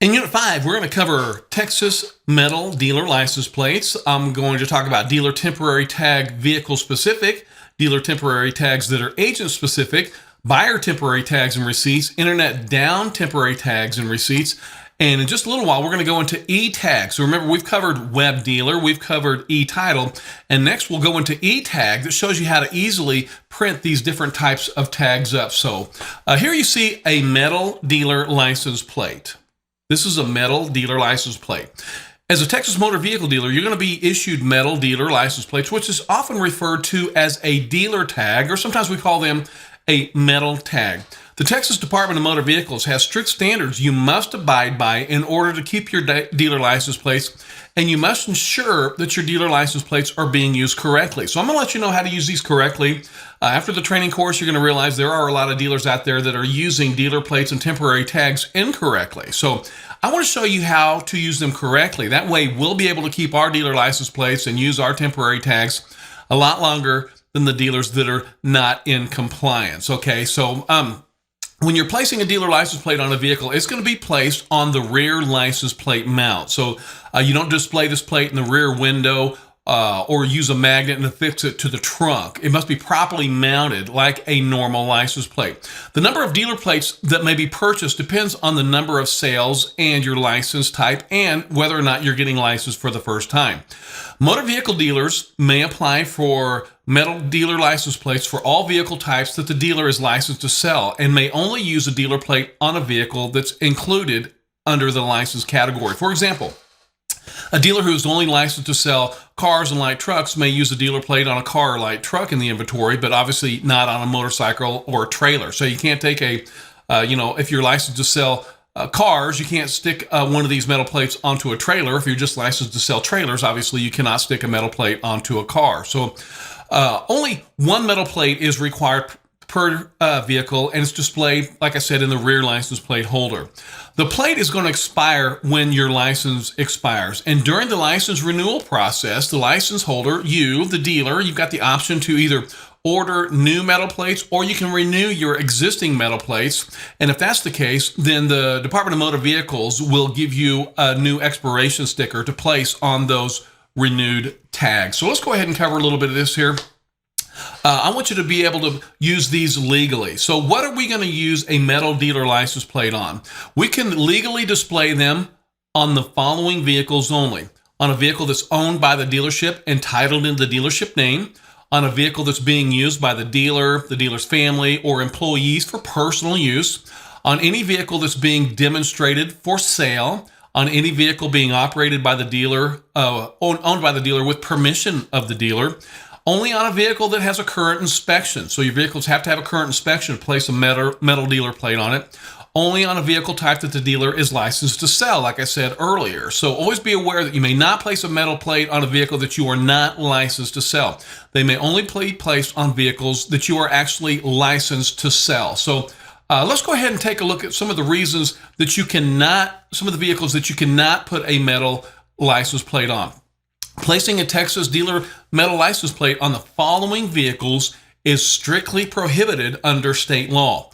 In Unit 5, we're going to cover Texas metal dealer license plates. I'm going to talk about dealer temporary tag vehicle specific, dealer temporary tags that are agent specific, buyer temporary tags and receipts, internet down temporary tags and receipts, and in just a little while, we're going to go into e-tag. So remember, we've covered web dealer, we've covered e-title, and next we'll go into e-tag that shows you how to easily print these different types of tags up. So here you see a metal dealer license plate. This is a metal dealer license plate. As a Texas motor vehicle dealer, you're going to be issued metal dealer license plates, which is often referred to as a dealer tag, or sometimes we call them a metal tag. The Texas Department of Motor Vehicles has strict standards you must abide by in order to keep your dealer license plates, and you must ensure that your dealer license plates are being used correctly. So I'm going to let you know how to use these correctly. After the training course, you're going to realize there are a lot of dealers out there that are using dealer plates and temporary tags incorrectly. So I want to show you how to use them correctly. That way, we'll be able to keep our dealer license plates and use our temporary tags a lot longer than the dealers that are not in compliance. Okay, so when you're placing a dealer license plate on a vehicle, it's going to be placed on the rear license plate mount. So you don't display this plate in the rear window or use a magnet and affix it to the trunk. It must be properly mounted like a normal license plate. The number of dealer plates that may be purchased depends on the number of sales and your license type and whether or not you're getting licensed for the first time. Motor vehicle dealers may apply for metal dealer license plates for all vehicle types that the dealer is licensed to sell and may only use a dealer plate on a vehicle that's included under the license category. For example, a dealer who is only licensed to sell cars and light trucks may use a dealer plate on a car or light truck in the inventory, but obviously not on a motorcycle or a trailer. So you can't take if you're licensed to sell cars, you can't stick one of these metal plates onto a trailer. If you're just licensed to sell trailers, obviously you cannot stick a metal plate onto a car. So only one metal plate is required per vehicle, and it's displayed, like I said, in the rear license plate holder. The plate is going to expire when your license expires, and during the license renewal process, the license holder, you, the dealer, you've got the option to either order new metal plates or you can renew your existing metal plates. And if that's the case, then the Department of Motor Vehicles will give you a new expiration sticker to place on those renewed tags. So let's go ahead and cover a little bit of this here. I want you to be able to use these legally. So what are we going to use a metal dealer license plate on? We can legally display them on the following vehicles only. On a vehicle that's owned by the dealership and titled in the dealership name, on a vehicle that's being used by the dealer's family, or employees for personal use, on any vehicle that's being demonstrated for sale, on any vehicle being operated by the dealer, owned by the dealer with permission of the dealer, only on a vehicle that has a current inspection. So your vehicles have to have a current inspection to place a metal dealer plate on it. Only on a vehicle type that the dealer is licensed to sell, like I said earlier. So always be aware that you may not place a metal plate on a vehicle that you are not licensed to sell. They may only be placed on vehicles that you are actually licensed to sell. So let's go ahead and take a look at some of the reasons that some of the vehicles that you cannot put a metal license plate on. Placing a Texas dealer metal license plate on the following vehicles is strictly prohibited under state law.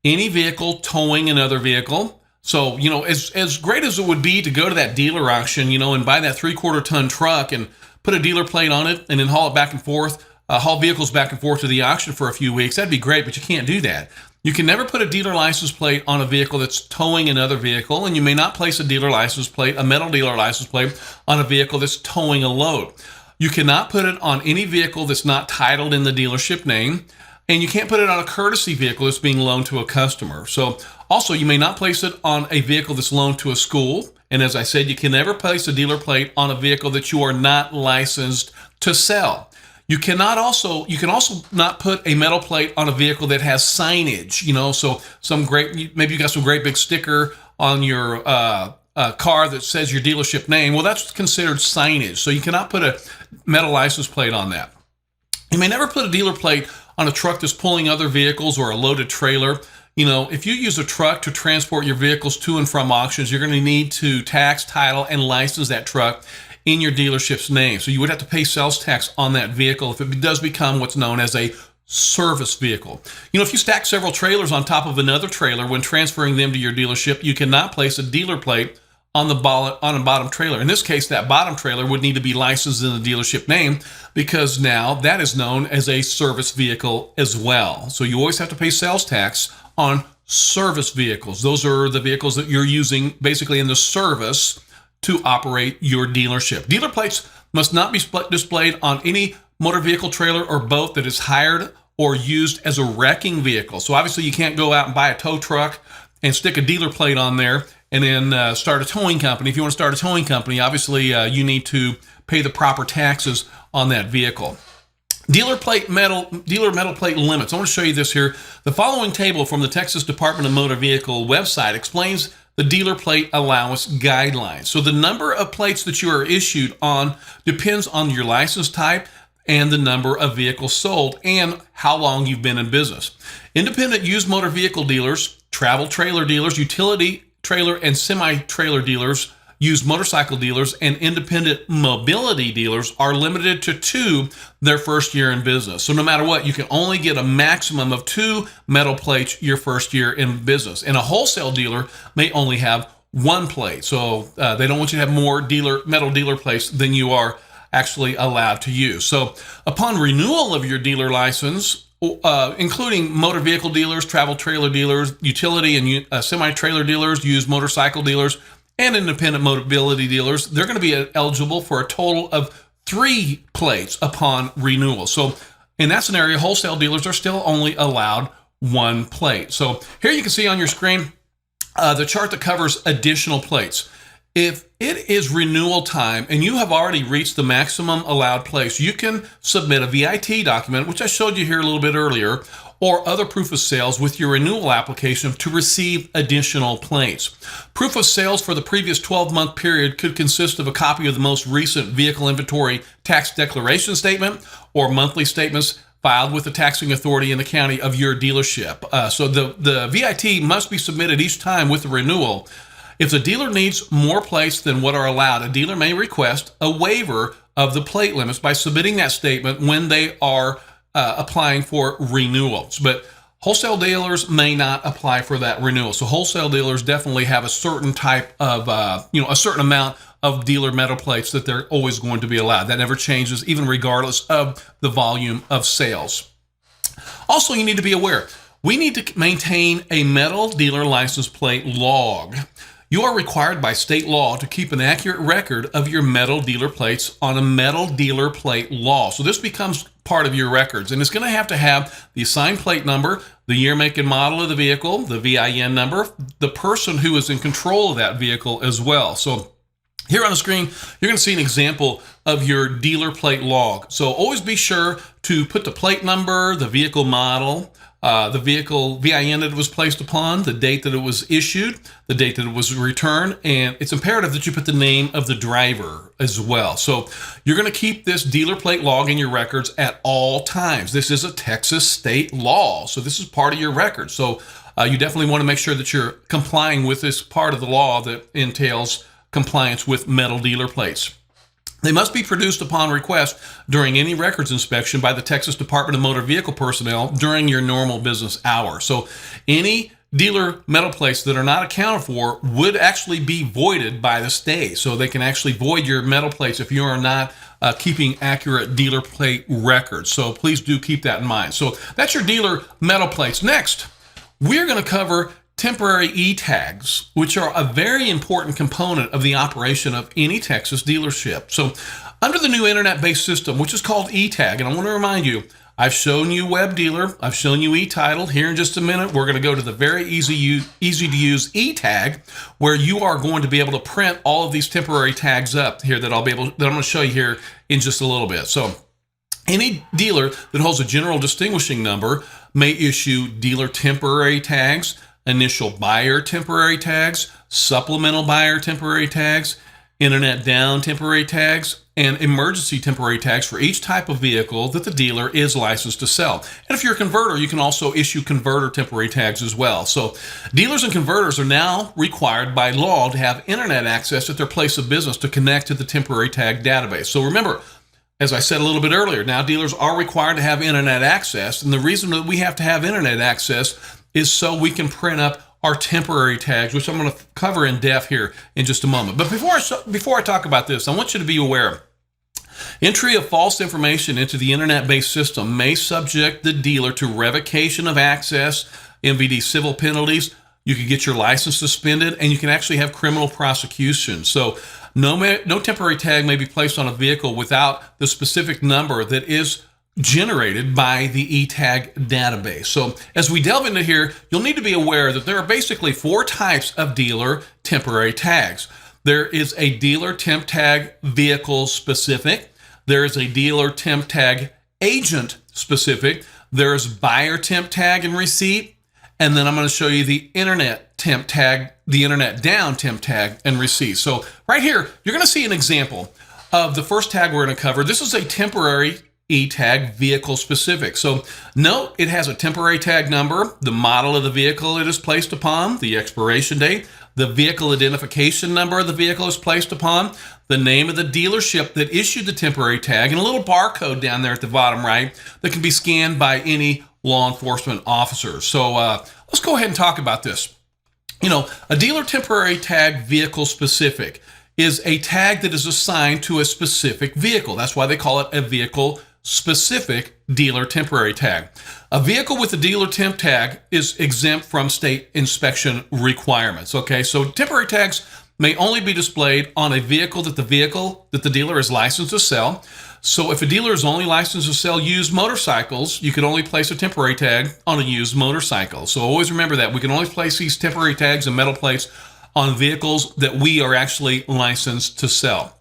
Any vehicle towing another vehicle. So, as great as it would be to go to that dealer auction, and buy that 3/4 ton truck and put a dealer plate on it and then haul it back and forth, haul vehicles back and forth to the auction for a few weeks, that'd be great, but you can't do that. You can never put a dealer license plate on a vehicle that's towing another vehicle, and you may not place a metal dealer license plate, on a vehicle that's towing a load. You cannot put it on any vehicle that's not titled in the dealership name, and you can't put it on a courtesy vehicle that's being loaned to a customer. So also, you may not place it on a vehicle that's loaned to a school, and as I said, you can never place a dealer plate on a vehicle that you are not licensed to sell. You can also not put a metal plate on a vehicle that has signage, so maybe you got some great big sticker on your car that says your dealership name. Well, that's considered signage. So you cannot put a metal license plate on that. You may never put a dealer plate on a truck that's pulling other vehicles or a loaded trailer. If you use a truck to transport your vehicles to and from auctions, you're going to need to tax, title, and license that truck in your dealership's name. So you would have to pay sales tax on that vehicle if it does become what's known as a service vehicle. If you stack several trailers on top of another trailer when transferring them to your dealership, you cannot place a dealer plate on a bottom trailer. In this case, that bottom trailer would need to be licensed in the dealership name, because now that is known as a service vehicle as well. So you always have to pay sales tax on service vehicles. Those are the vehicles that you're using basically in the service to operate your dealership. Dealer plates must not be displayed on any motor vehicle trailer or boat that is hired or used as a wrecking vehicle. So obviously you can't go out and buy a tow truck and stick a dealer plate on there and then start a towing company. If you want to start a towing company, obviously you need to pay the proper taxes on that vehicle. Dealer metal plate limits. I want to show you this here. The following table from the Texas Department of Motor Vehicle website explains the dealer plate allowance guidelines. So the number of plates that you are issued on depends on your license type and the number of vehicles sold and how long you've been in business. Independent used motor vehicle dealers, travel trailer dealers, utility trailer and semi-trailer dealers, used motorcycle dealers, and independent mobility dealers are limited to 2 their first year in business. So no matter what, you can only get a maximum of 2 metal plates your first year in business. And a wholesale dealer may only have 1 plate. So they don't want you to have more metal dealer plates than you are actually allowed to use. So upon renewal of your dealer license, including motor vehicle dealers, travel trailer dealers, utility and semi-trailer dealers, used motorcycle dealers, and independent mobility dealers, they're going to be eligible for a total of 3 plates upon renewal. So in that scenario, wholesale dealers are still only allowed 1 plate. So here you can see on your screen the chart that covers additional plates. If it is renewal time and you have already reached the maximum allowed place, you can submit a VIT document, which I showed you here a little bit earlier, or other proof of sales with your renewal application to receive additional plates. Proof of sales for the previous 12-month period could consist of a copy of the most recent vehicle inventory tax declaration statement or monthly statements filed with the taxing authority in the county of your dealership. So the VIT must be submitted each time with the renewal. If the dealer needs more plates than what are allowed, a dealer may request a waiver of the plate limits by submitting that statement when they are applying for renewals. But wholesale dealers may not apply for that renewal. So wholesale dealers definitely have a certain type of, a certain amount of dealer metal plates that they're always going to be allowed. That never changes, even regardless of the volume of sales. Also, you need to be aware, we need to maintain a metal dealer license plate log. You are required by state law to keep an accurate record of your metal dealer plates on a metal dealer plate law. So this becomes part of your records, and it's going to have the assigned plate number, the year, make, and model of the vehicle, the VIN number, the person who is in control of that vehicle as well. So here on the screen, you're going to see an example of your dealer plate log. So always be sure to put the plate number, the vehicle model, the vehicle VIN that it was placed upon, the date that it was issued, the date that it was returned, and it's imperative that you put the name of the driver as well. So you're going to keep this dealer plate log in your records at all times. This is a Texas state law, so this is part of your record. So you definitely want to make sure that you're complying with this part of the law that entails compliance with metal dealer plates. They must be produced upon request during any records inspection by the Texas Department of Motor Vehicle personnel during your normal business hours. So any dealer metal plates that are not accounted for would actually be voided by the state. So they can actually void your metal plates if you are not keeping accurate dealer plate records. So please do keep that in mind. So that's your dealer metal plates. Next, we're going to cover temporary e-tags, which are a very important component of the operation of any Texas dealership. So under the new internet-based system, which is called e-tag, and I want to remind you, I've shown you Web Dealer, I've shown you e-title. Here in just a minute, we're going to go to the very easy to use e-tag, where you are going to be able to print all of these temporary tags up here that I'm going to show you here in just a little bit. So any dealer that holds a general distinguishing number may issue dealer temporary tags, initial buyer temporary tags, supplemental buyer temporary tags, internet down temporary tags, and emergency temporary tags for each type of vehicle that the dealer is licensed to sell. And if you're a converter, you can also issue converter temporary tags as well. So dealers and converters are now required by law to have internet access at their place of business to connect to the temporary tag database. So remember, As I said a little bit earlier, now dealers are required to have internet access. And the reason that we have to have internet access is so we can print up our temporary tags, which I'm going to cover in depth here in just a moment. But before I talk about this, I want you to be aware. Entry of false information into the internet-based system may subject the dealer to revocation of access, MVD civil penalties. You could get your license suspended, and you can actually have criminal prosecution. So no temporary tag may be placed on a vehicle without the specific number that is generated by the eTag database. So as we delve into here, you'll need to be aware that there are basically 4 types of dealer temporary tags. There is a dealer temp tag vehicle specific. There is a dealer temp tag agent specific. There's buyer temp tag and receipt. And then I'm going to show you the internet temp tag, the internet down temp tag and receipt. So right here, you're going to see an example of the first tag we're going to cover. This is a temporary eTag vehicle specific. So note it has a temporary tag number, the model of the vehicle it is placed upon, the expiration date, the vehicle identification number the vehicle is placed upon, the name of the dealership that issued the temporary tag, and a little barcode down there at the bottom right that can be scanned by any law enforcement officer. So let's go ahead and talk about this. You know, a dealer temporary tag vehicle specific is a tag that is assigned to a specific vehicle. That's why they call it a vehicle specific dealer temporary tag. A vehicle with a dealer temp tag is exempt from state inspection requirements. Okay, so temporary tags may only be displayed on a vehicle that the dealer is licensed to sell. So if a dealer is only licensed to sell used motorcycles, you can only place a temporary tag on a used motorcycle. So always remember that. We can only place these temporary tags and metal plates on vehicles that we are actually licensed to sell.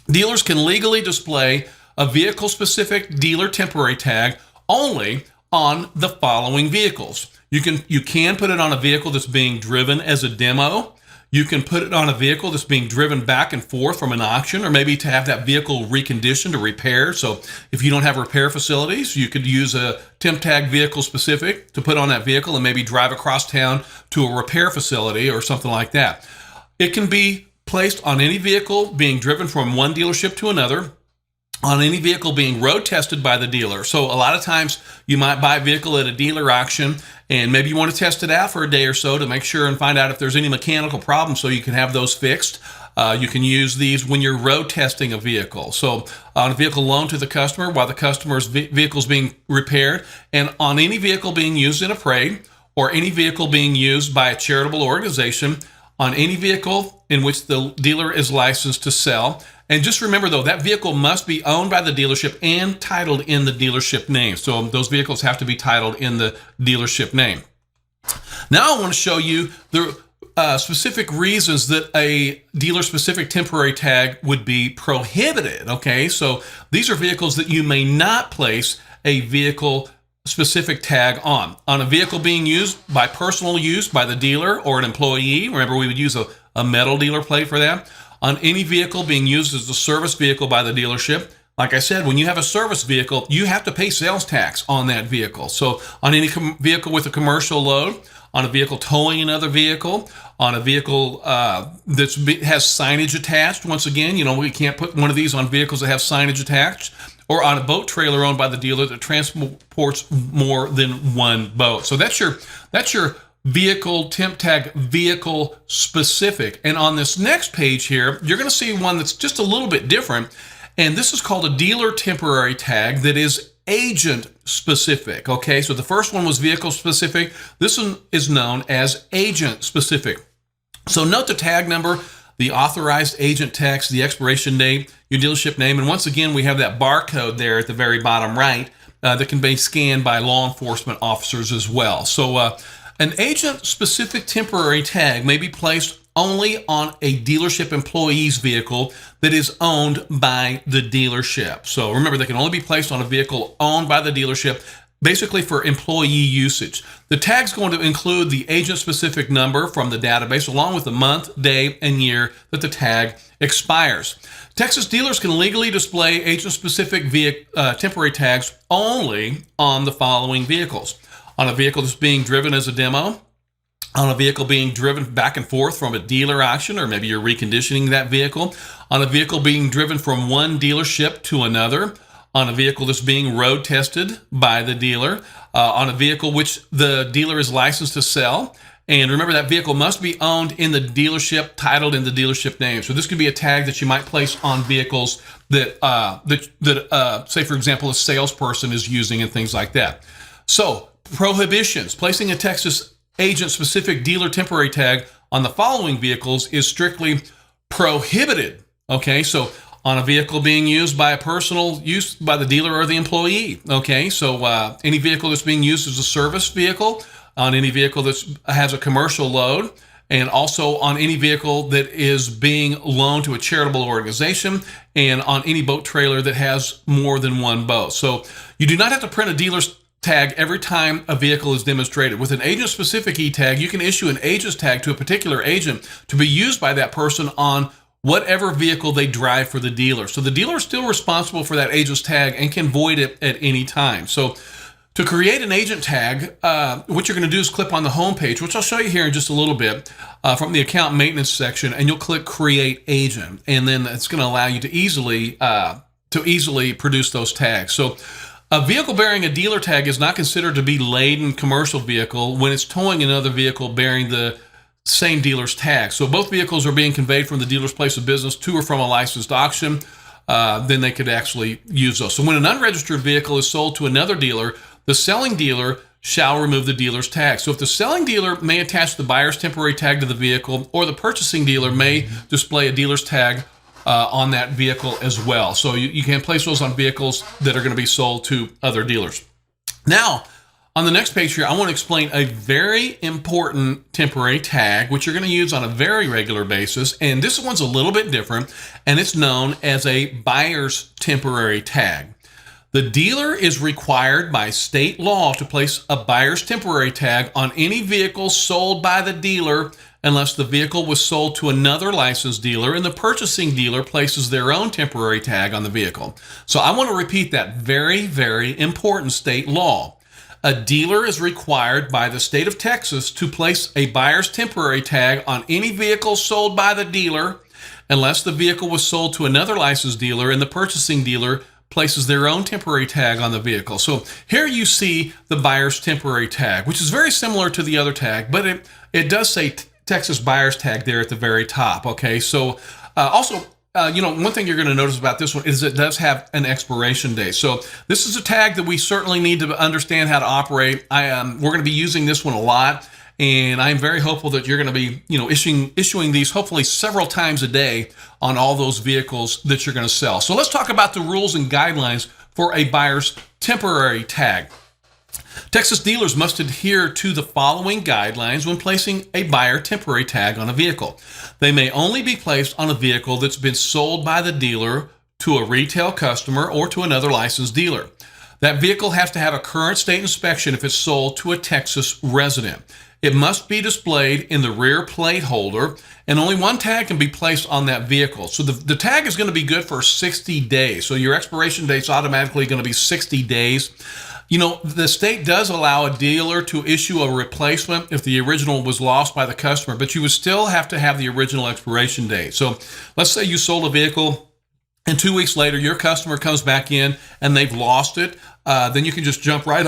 Dealers can legally display a vehicle-specific dealer temporary tag only on the following vehicles. You can put it on a vehicle that's being driven as a demo. You can put it on a vehicle that's being driven back and forth from an auction, or maybe to have that vehicle reconditioned or repaired. So if you don't have repair facilities, you could use a temp tag vehicle specific to put on that vehicle and maybe drive across town to a repair facility or something like that. It can be placed on any vehicle being driven from one dealership to another, on any vehicle being road tested by the dealer. So a lot of times you might buy a vehicle at a dealer auction and maybe you want to test it out for a day or so to make sure and find out if there's any mechanical problems so you can have those fixed. You can use these when you're road testing a vehicle. So on a vehicle loaned to the customer while the customer's vehicle is being repaired, and on any vehicle being used in a parade or any vehicle being used by a charitable organization, on any vehicle in which the dealer is licensed to sell. And just remember, though, that vehicle must be owned by the dealership and titled in the dealership name. So those vehicles have to be titled in the dealership name. Now I want to show you the specific reasons that a dealer-specific temporary tag would be prohibited. Okay, so these are vehicles that you may not place a vehicle-specific tag on. On a vehicle being used by personal use by the dealer or an employee, remember we would use a metal dealer plate for that. On any vehicle being used as a service vehicle by the dealership. Like I said, when you have a service vehicle, you have to pay sales tax on that vehicle. So on any vehicle with a commercial load, on a vehicle towing another vehicle, on a vehicle that has signage attached. Once again, you know, we can't put one of these on vehicles that have signage attached, or on a boat trailer owned by the dealer that transports more than one boat. So that's your vehicle temp tag vehicle specific. And on this next page here, you're going to see one that's just a little bit different. And this is called a dealer temporary tag that is agent specific. Okay, so the first one was vehicle specific. This one is known as agent specific. So note the tag number, the authorized agent text, the expiration date, your dealership name. And once again, we have that barcode there at the very bottom right that can be scanned by law enforcement officers as well. So an agent-specific temporary tag may be placed only on a dealership employee's vehicle that is owned by the dealership. So remember, they can only be placed on a vehicle owned by the dealership, basically for employee usage. The tag's going to include the agent-specific number from the database, along with the month, day, and year that the tag expires. Texas dealers can legally display agent-specific temporary tags only on the following vehicles. On a vehicle that's being driven as a demo, on a vehicle being driven back and forth from a dealer auction, or maybe you're reconditioning that vehicle, on a vehicle being driven from one dealership to another, on a vehicle that's being road tested by the dealer, on a vehicle which the dealer is licensed to sell. And remember, that vehicle must be owned in the dealership, titled in the dealership name. So this could be a tag that you might place on vehicles that say, for example, a salesperson is using and things like that. So prohibitions, placing a Texas agent-specific dealer temporary tag on the following vehicles is strictly prohibited. Okay, so on a vehicle being used by a personal use by the dealer or the employee. Okay, so any vehicle that's being used as a service vehicle, on any vehicle that has a commercial load, and also on any vehicle that is being loaned to a charitable organization, and on any boat trailer that has more than one boat. So you do not have to print a dealer's tag every time a vehicle is demonstrated. With an agent-specific e-tag, you can issue an agent's tag to a particular agent to be used by that person on whatever vehicle they drive for the dealer. So the dealer is still responsible for that agent's tag and can void it at any time. So to create an agent tag, what you're going to do is click on the home page, which I'll show you here in just a little bit, from the account maintenance section, and you'll click Create Agent, and then it's going to allow you to easily produce those tags. So a vehicle bearing a dealer tag is not considered to be laden commercial vehicle when it's towing another vehicle bearing the same dealer's tag. So both vehicles are being conveyed from the dealer's place of business to or from a licensed auction. Then they could actually use those. So when an unregistered vehicle is sold to another dealer, the selling dealer shall remove the dealer's tag. So if the selling dealer may attach the buyer's temporary tag to the vehicle, or the purchasing dealer may display a dealer's tag on that vehicle as well. So you can place those on vehicles that are going to be sold to other dealers. Now, on the next page here, I want to explain a very important temporary tag, which you're going to use on a very regular basis. And this one's a little bit different, and it's known as a buyer's temporary tag. The dealer is required by state law to place a buyer's temporary tag on any vehicle sold by the dealer unless the vehicle was sold to another licensed dealer and the purchasing dealer places their own temporary tag on the vehicle. So I want to repeat that very, very important state law. A dealer is required by the state of Texas to place a buyer's temporary tag on any vehicle sold by the dealer unless the vehicle was sold to another licensed dealer and the purchasing dealer places their own temporary tag on the vehicle. So here you see the buyer's temporary tag, which is very similar to the other tag, but it does say Texas buyer's tag there at the very top. Okay, so also, one thing you're going to notice about this one is it does have an expiration date. So this is a tag that we certainly need to understand how to operate. We're going to be using this one a lot, and I'm very hopeful that you're going to be, issuing these hopefully several times a day on all those vehicles that you're going to sell. So let's talk about the rules and guidelines for a buyer's temporary tag. Texas dealers must adhere to the following guidelines when placing a buyer temporary tag on a vehicle. They may only be placed on a vehicle that's been sold by the dealer to a retail customer or to another licensed dealer. That vehicle has to have a current state inspection if it's sold to a Texas resident. It must be displayed in the rear plate holder, and only one tag can be placed on that vehicle. So the tag is going to be good for 60 days. So your expiration date is automatically going to be 60 days. The state does allow a dealer to issue a replacement if the original was lost by the customer, but you would still have to have the original expiration date. So let's say you sold a vehicle and 2 weeks later your customer comes back in and they've lost it. Then you can just jump right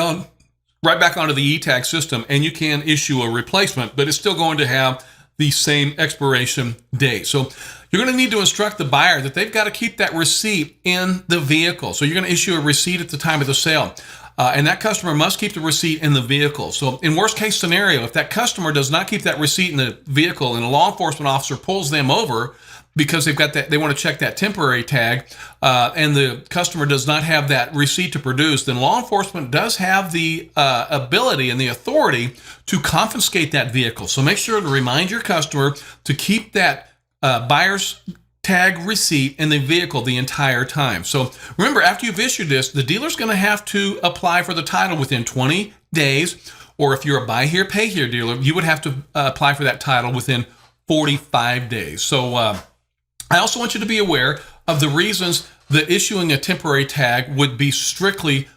back onto the e-tag system and you can issue a replacement, but it's still going to have the same expiration date. So you're going to need to instruct the buyer that they've got to keep that receipt in the vehicle. So you're going to issue a receipt at the time of the sale. And that customer must keep the receipt in the vehicle. So in worst case scenario, if that customer does not keep that receipt in the vehicle and a law enforcement officer pulls them over because they want to check that temporary tag, and the customer does not have that receipt to produce, then law enforcement does have the ability and the authority to confiscate that vehicle. So make sure to remind your customer to keep that buyer's tag receipt in the vehicle the entire time. So remember, after you've issued this, the dealer's going to have to apply for the title within 20 days, or if you're a buy here, pay here dealer, you would have to apply for that title within 45 days. So I also want you to be aware of the reasons that issuing a temporary tag would be strictly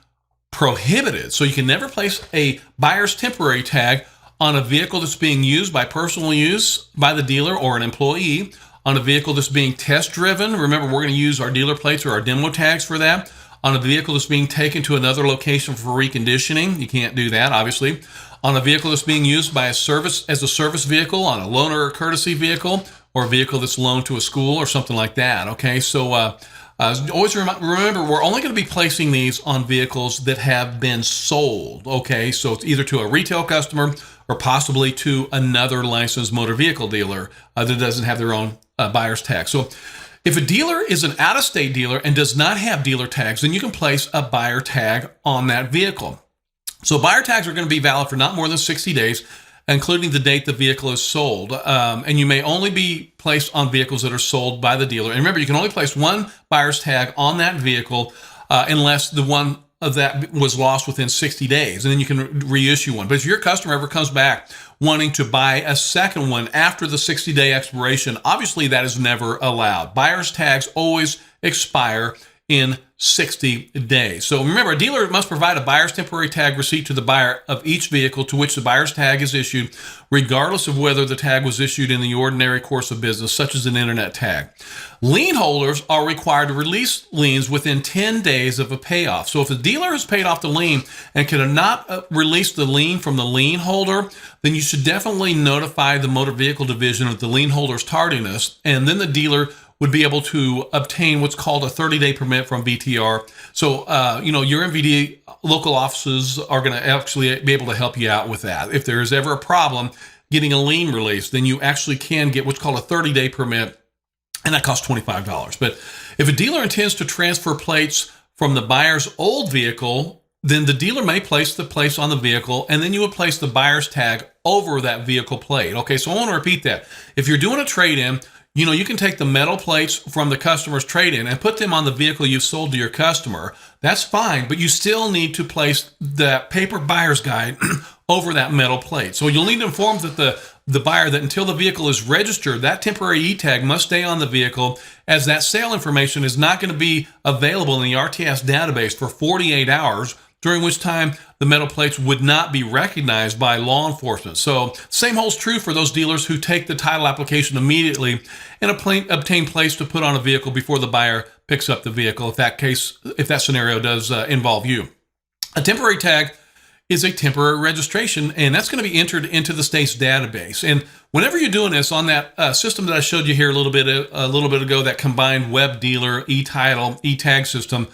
prohibited. So you can never place a buyer's temporary tag on a vehicle that's being used by personal use by the dealer or an employee, on a vehicle that's being test driven. Remember, we're going to use our dealer plates or our demo tags for that. On a vehicle that's being taken to another location for reconditioning. You can't do that, obviously. On a vehicle that's being used by as a service vehicle, on a loaner or courtesy vehicle, or a vehicle that's loaned to a school or something like that. Okay, so always remember, we're only going to be placing these on vehicles that have been sold. Okay, so it's either to a retail customer or possibly to another licensed motor vehicle dealer that doesn't have their own buyer's tag. So if a dealer is an out-of-state dealer and does not have dealer tags, then you can place a buyer tag on that vehicle. So buyer tags are going to be valid for not more than 60 days, including the date the vehicle is sold. And you may only be placed on vehicles that are sold by the dealer. And remember, you can only place one buyer's tag on that vehicle unless the one of that was lost within 60 days. And then you can reissue one. But if your customer ever comes back wanting to buy a second one after the 60-day expiration, obviously that is never allowed. Buyer's tags always expire in 60 days. So remember, a dealer must provide a buyer's temporary tag receipt to the buyer of each vehicle to which the buyer's tag is issued, regardless of whether the tag was issued in the ordinary course of business, such as an internet tag. Lien holders are required to release liens within 10 days of a payoff. So if the dealer has paid off the lien and cannot release the lien from the lien holder, then you should definitely notify the motor vehicle division of the lien holder's tardiness, and then the dealer would be able to obtain what's called a 30-day permit from VTR. So, your MVD local offices are going to actually be able to help you out with that. If there is ever a problem getting a lien release, then you actually can get what's called a 30-day permit, and that costs $25. But if a dealer intends to transfer plates from the buyer's old vehicle, then the dealer may place the plates on the vehicle, and then you would place the buyer's tag over that vehicle plate. Okay, so I want to repeat that. If you're doing a trade-in, you can take the metal plates from the customer's trade-in and put them on the vehicle you've sold to your customer. That's fine, but you still need to place that paper buyer's guide over that metal plate. So you'll need to inform the buyer that until the vehicle is registered, that temporary e-tag must stay on the vehicle, as that sale information is not going to be available in the RTS database for 48 hours, during which time the metal plates would not be recognized by law enforcement. So same holds true for those dealers who take the title application immediately and obtain plates to put on a vehicle before the buyer picks up the vehicle, if that scenario does involve you. A temporary tag is a temporary registration, and that's going to be entered into the state's database. And whenever you're doing this on that system that I showed you here a little bit ago, that combined web dealer e-title e-tag system,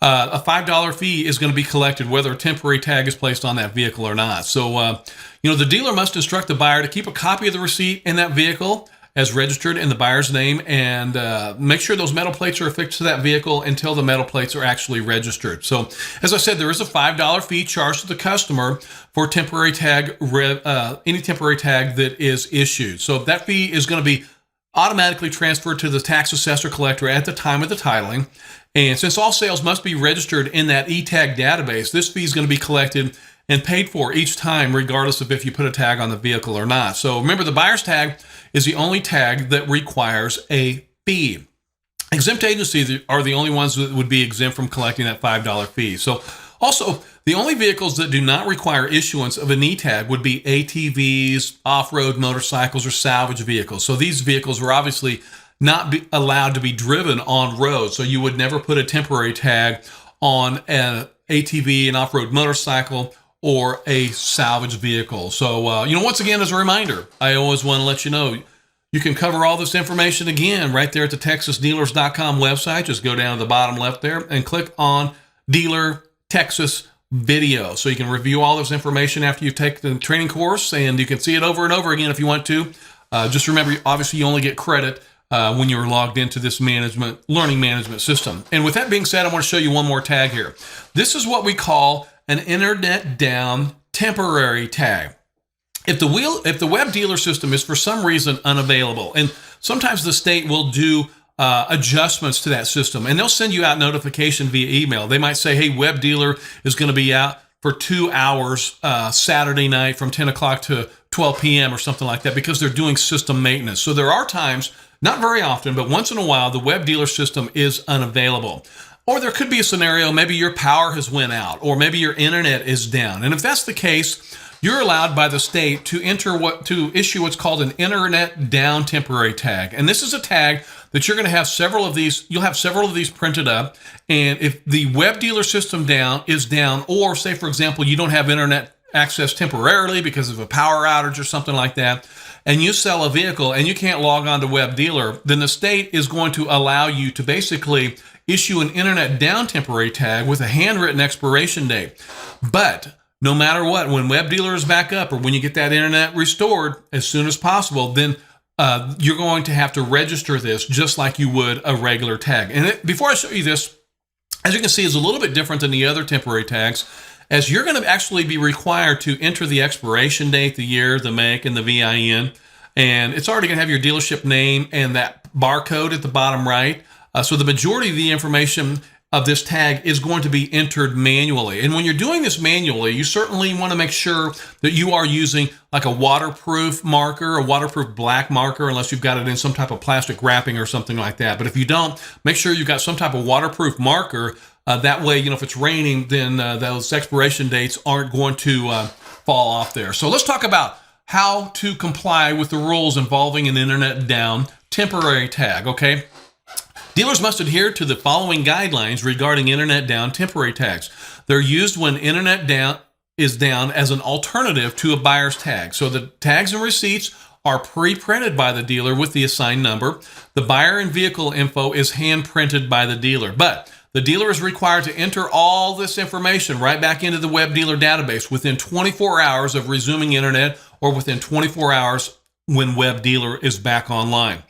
a $5 fee is going to be collected whether a temporary tag is placed on that vehicle or not. So, the dealer must instruct the buyer to keep a copy of the receipt in that vehicle as registered in the buyer's name, and make sure those metal plates are affixed to that vehicle until the metal plates are actually registered. So, as I said, there is a $5 fee charged to the customer for temporary tag, any temporary tag that is issued. So that fee is going to be automatically transferred to the tax assessor collector at the time of the titling. And since all sales must be registered in that e-tag database, this fee is going to be collected and paid for each time, regardless of if you put a tag on the vehicle or not. So remember, the buyer's tag is the only tag that requires a fee. Exempt agencies are the only ones that would be exempt from collecting that $5 fee. So also, the only vehicles that do not require issuance of an e-tag would be ATVs, off-road motorcycles, or salvage vehicles. So these vehicles are obviously not allowed to be driven on roads. So you would never put a temporary tag on an ATV, an off-road motorcycle, or a salvage vehicle. So, once again, as a reminder, I always want to let you know, you can cover all this information again right there at the TexasDealers.com website. Just go down to the bottom left there and click on Dealer Texas Video. So you can review all this information after you take the training course, and you can see it over and over again if you want to. Just remember, obviously, you only get credit when you're logged into this learning management system. And with that being said, I want to show you one more tag here. This is what we call an internet down temporary tag. If the web dealer system is for some reason unavailable, and sometimes the state will do adjustments to that system, and they'll send you out notification via email. They might say, hey, web dealer is going to be out for 2 hours Saturday night from 10 o'clock to 12 p.m. or something like that, because they're doing system maintenance. So there are times, not very often, but once in a while, the web dealer system is unavailable. Or there could be a scenario, maybe your power has went out, or maybe your internet is down. And if that's the case, you're allowed by the state to issue what's called an internet down temporary tag. And this is a tag that you're going to have several of these. You'll have several of these printed up. And if the web dealer system is down, or say, for example, you don't have internet access temporarily because of a power outage or something like that, and you sell a vehicle and you can't log on to web dealer, then the state is going to allow you to basically issue an internet down temporary tag with a handwritten expiration date. But no matter what, when web dealer is back up or when you get that internet restored as soon as possible, then you're going to have to register this just like you would a regular tag. And before I show you this, as you can see, it's a little bit different than the other temporary tags, as you're going to actually be required to enter the expiration date, the year, the make, and the VIN. And it's already going to have your dealership name and that barcode at the bottom right. So the majority of the information of this tag is going to be entered manually. And when you're doing this manually, you certainly want to make sure that you are using like a waterproof marker, a waterproof black marker, unless you've got it in some type of plastic wrapping or something like that. But if you don't, make sure you've got some type of waterproof marker. That way, if it's raining, then those expiration dates aren't going to fall off there. So let's talk about how to comply with the rules involving an internet down temporary tag, okay? Dealers must adhere to the following guidelines regarding internet down temporary tags. They're used when internet down is down as an alternative to a buyer's tag. So the tags and receipts are pre-printed by the dealer with the assigned number. The buyer and vehicle info is hand-printed by the dealer. But the dealer is required to enter all this information right back into the web dealer database within 24 hours of resuming internet or within 24 hours when web dealer is back online.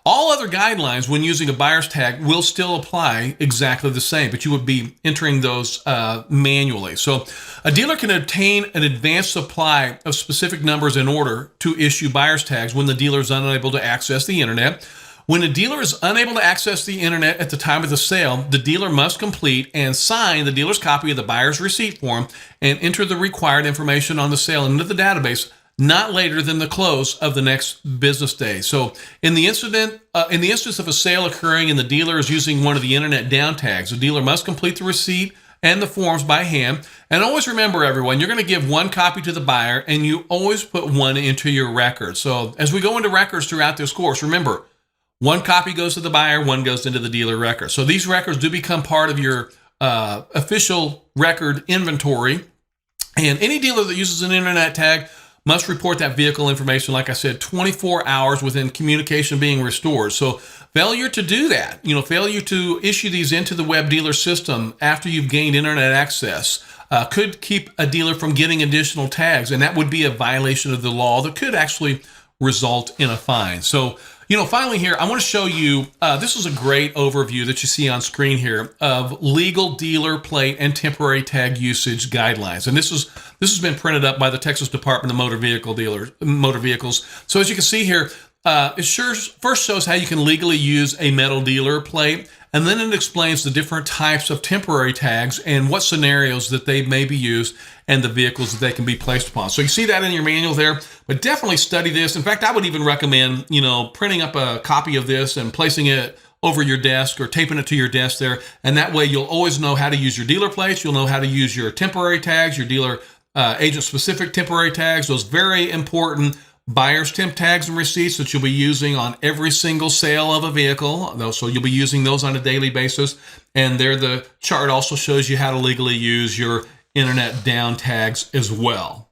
All other guidelines when using a buyer's tag will still apply exactly the same, but you would be entering those manually. So a dealer can obtain an advanced supply of specific numbers in order to issue buyer's tags when the dealer is unable to access the internet. When a dealer is unable to access the internet at the time of the sale, the dealer must complete and sign the dealer's copy of the buyer's receipt form and enter the required information on the sale into the database not later than the close of the next business day. So in the instance of a sale occurring and the dealer is using one of the internet down tags, the dealer must complete the receipt and the forms by hand. And always remember, everyone, you're going to give one copy to the buyer and you always put one into your record. So as we go into records throughout this course, remember, one copy goes to the buyer, one goes into the dealer record. So these records do become part of your official record inventory. And any dealer that uses an internet tag must report that vehicle information, like I said, 24 hours within communication being restored. So failure to do that, failure to issue these into the web dealer system after you've gained internet access could keep a dealer from getting additional tags. And that would be a violation of the law that could actually result in a fine. So, finally here, I want to show you, this is a great overview that you see on screen here of legal dealer plate and temporary tag usage guidelines. And this has been printed up by the Texas Department of Motor Vehicles. So as you can see here, it first shows how you can legally use a metal dealer plate, and then it explains the different types of temporary tags and what scenarios that they may be used and the vehicles that they can be placed upon. So you see that in your manual there, but definitely study this. In fact, I would even recommend, printing up a copy of this and placing it over your desk or taping it to your desk there. And that way you'll always know how to use your dealer plates. You'll know how to use your temporary tags, your dealer agent-specific temporary tags, those very important buyer's temp tags and receipts that you'll be using on every single sale of a vehicle. So you'll be using those on a daily basis. And there, the chart also shows you how to legally use your internet down tags as well.